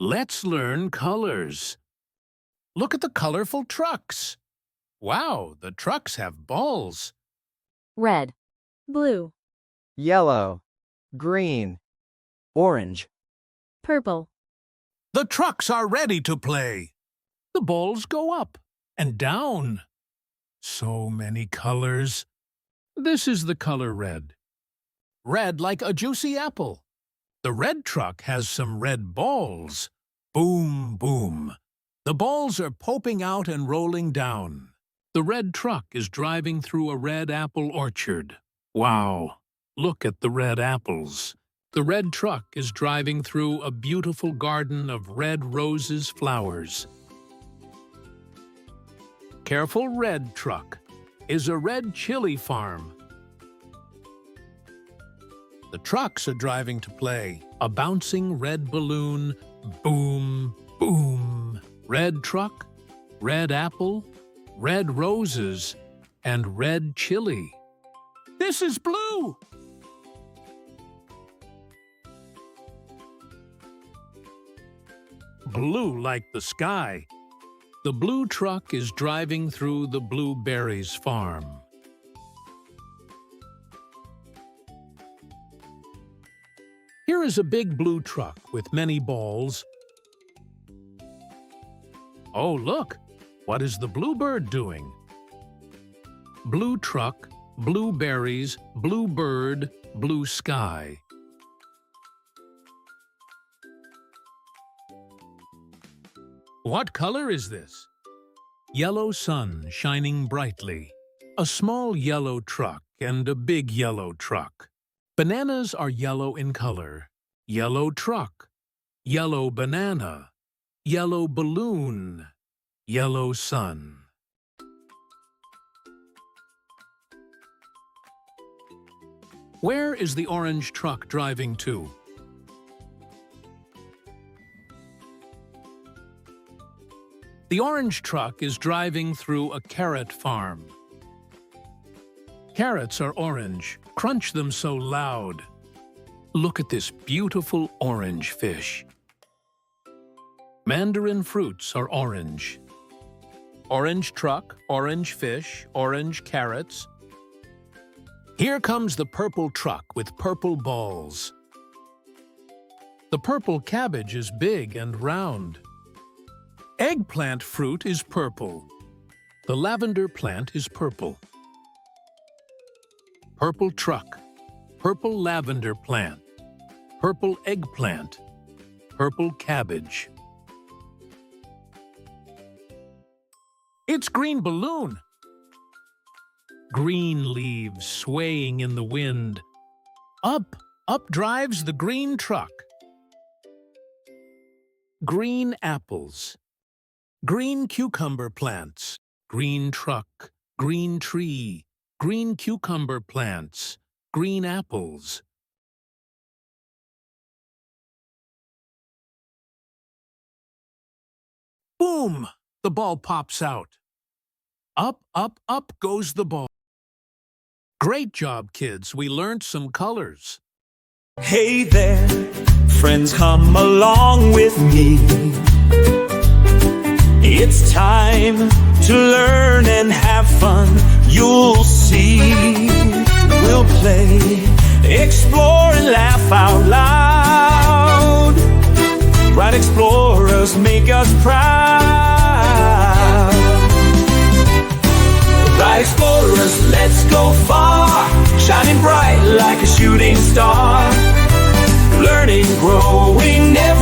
Let's learn colors. Look at the colorful trucks. Wow, the trucks have balls. Red, blue, yellow, green, orange, purple, The trucks are ready to play. The balls go up and down. So many colors. This is the color red. Red like a juicy apple. The red truck has some red balls. Boom, boom. The balls are popping out and rolling down. The red truck is driving through a red apple orchard. Wow, look at the red apples. The red truck is driving through a beautiful garden of red roses flowers. Careful, red truck is a red chili farm. The trucks are driving to play. A bouncing red balloon. Boom, boom. Red truck, red apple, red roses, and red chili. This is blue. Blue like the sky. The blue truck is driving through the blueberries farm. Here is a big blue truck with many balls. Oh, look! What is the bluebird doing? Blue truck, blueberries, bluebird, blue sky. What color is this? Yellow sun shining brightly. A small yellow truck and a big yellow truck. Bananas are yellow in color. Yellow truck, yellow banana, yellow balloon, yellow sun. Where is the orange truck driving to? The orange truck is driving through a carrot farm. Carrots are orange. Crunch them so loud. Look at this beautiful orange fish. Mandarin fruits are orange. Orange truck, orange fish, orange carrots. Here comes the purple truck with purple balls. The purple cabbage is big and round. Eggplant fruit is purple. The lavender plant is purple. Purple truck, purple lavender plant, purple eggplant, purple cabbage. It's green balloon. Green leaves swaying in the wind. Up, up drives the green truck. Green apples. Green cucumber plants. Green truck. Green tree. Green cucumber plants. Green apples. Boom! The ball pops out. Up, up, up goes the ball. Great job, kids. We learned some colors. Hey there, friends, come along with me. It's time to learn and have fun. You'll see. We'll play, explore, and laugh out loud. Bright explorers make us proud. Bright explorers, let's go far. Shining bright like a shooting star. Learning, growing, never